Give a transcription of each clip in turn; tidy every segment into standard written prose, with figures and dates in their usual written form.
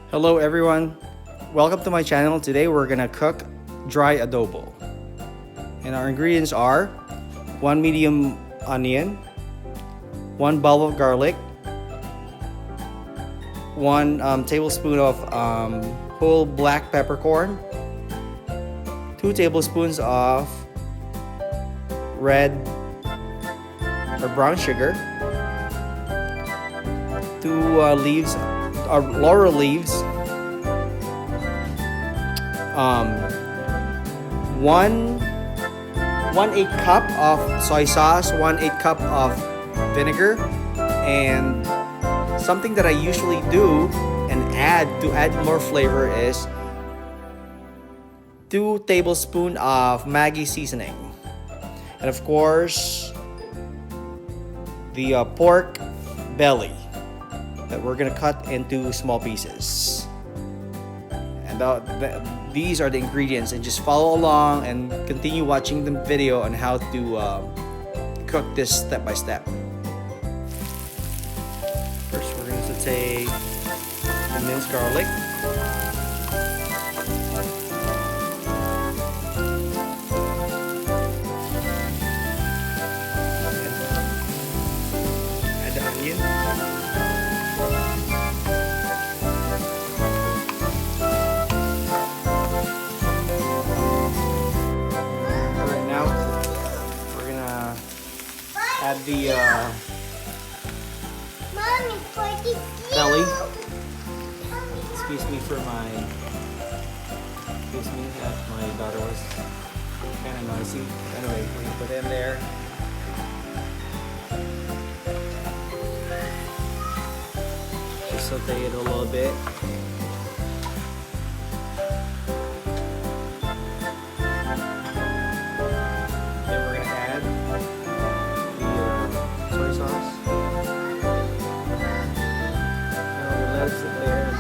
Hello everyone, welcome to my channel. Today we're gonna cook dry adobo. And our ingredients are 1 medium onion, 1 bulb of garlic, 1 tablespoon of whole black peppercorn, 2 tablespoons of red or brown sugar, 2 leaves laurel leaves, 1/8 cup of soy sauce, 1/8 cup of vinegar, and something that I usually do and add to add more flavor is 2 tablespoons of Maggi seasoning, and of course the pork belly that we're gonna cut into small pieces. And these are the ingredients, and just follow along and continue watching the video on how to cook this step by step. First we're gonna saute the minced garlic. Add the onion. Add the belly. Excuse me, my daughter was kind of noisy. Anyway, we're gonna put it in there. Just saute it a little bit.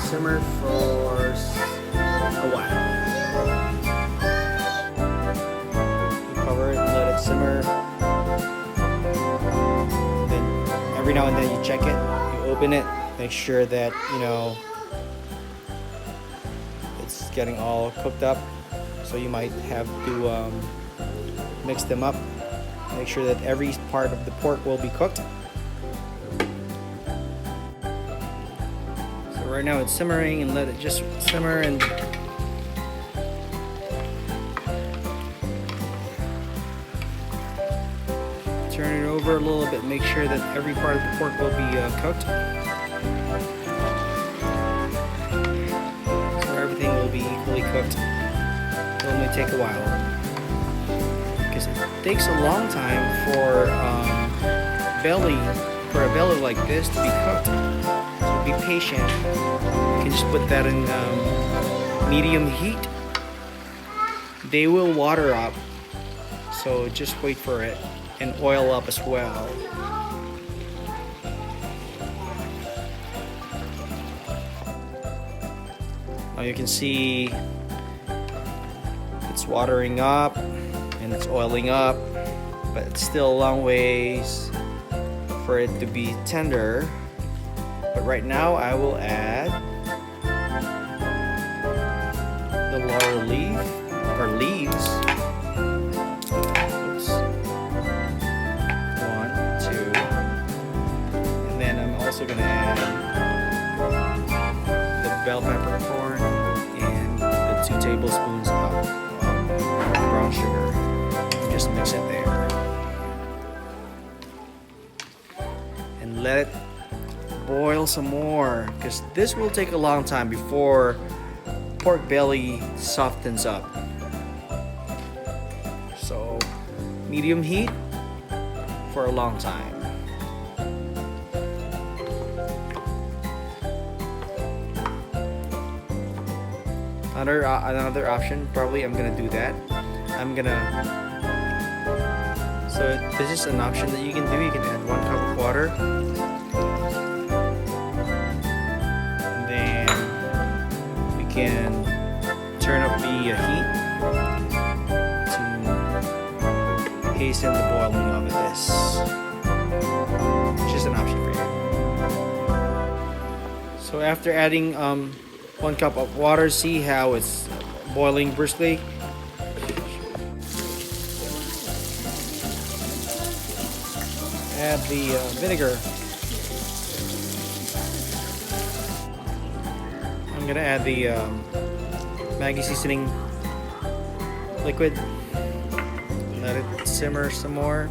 Simmer for a while. You cover it and let it simmer. Then every now and then you check it, you open it, make sure that it's getting all cooked up. So you might have to mix them up. Make sure that every part of the pork will be cooked. Right now it's simmering, and let it just simmer and turn it over a little bit. Make sure that every part of the pork will be cooked. So everything will be equally cooked. It may take a while because it takes a long time for a belly like this to be cooked. Be patient. You can just put that in medium heat. They will water up, so just wait for it, and oil up as well. Now you can see it's watering up and it's oiling up, but it's still a long ways for it to be tender. But right now I will add the laurel leaf or leaves. Oops. 1, 2, and then I'm also gonna add the bell peppercorn and the 2 tablespoons of brown sugar. Just mix it there and let it boil some more, because this will take a long time before pork belly softens up. So medium heat for a long time. Another option, probably I'm gonna do that. So this is an option that you can do. You can add 1 cup of water. Can turn up the heat to hasten the boiling of this. Just an option for you. So after adding 1 cup of water. See how it's boiling briskly. Add the vinegar. I'm gonna add the Maggi seasoning liquid. Let it simmer some more.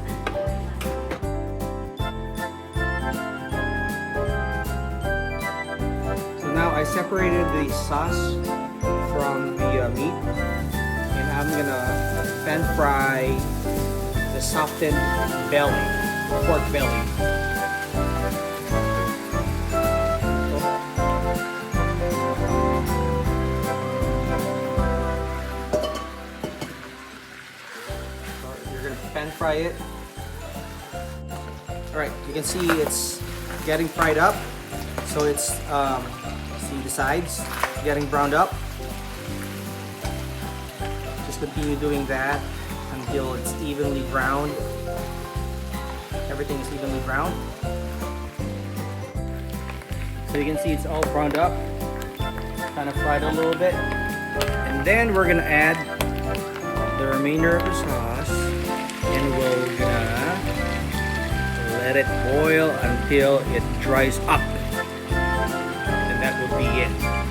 So now I separated the sauce from the meat, and I'm gonna pan fry the softened belly. Pork belly. So you're gonna pan fry it. Alright, you can see it's getting fried up. So it's see the sides getting browned up. Just continue doing that until it's evenly browned. Everything is evenly browned. So you can see it's all browned up, kind of fried a little bit. And then we're gonna add the remainder of the sauce, and we're gonna let it boil until it dries up. And that will be it.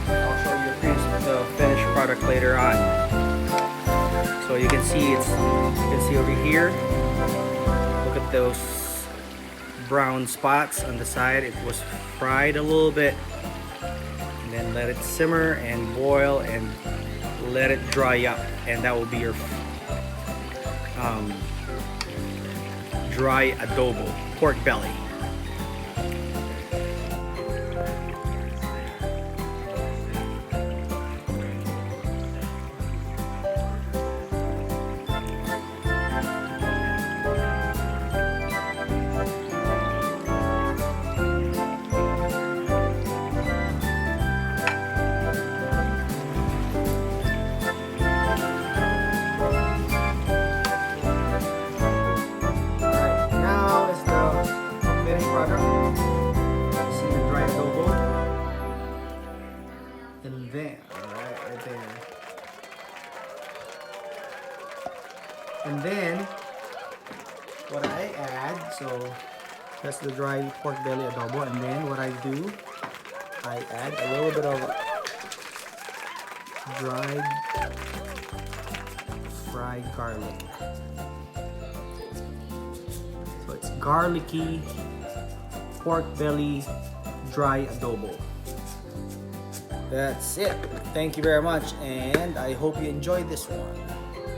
I'll show you the finished product later on. So you can see over here. Look at those brown spots on the side. It was fried a little bit, and then let it simmer and boil and let it dry up, and that will be your dry adobo pork belly. And then, right there. And then, what I add, so that's the dry pork belly adobo. And then what I do, I add a little bit of dried fried garlic. So it's garlicky pork belly dry adobo. That's it. Thank you very much, and I hope you enjoyed this one.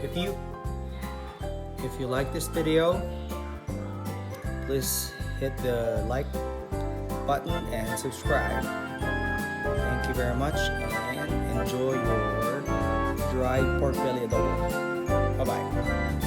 If you like this video, please hit the like button and subscribe. Thank you very much, and enjoy your dried pork belly adobo. Bye bye.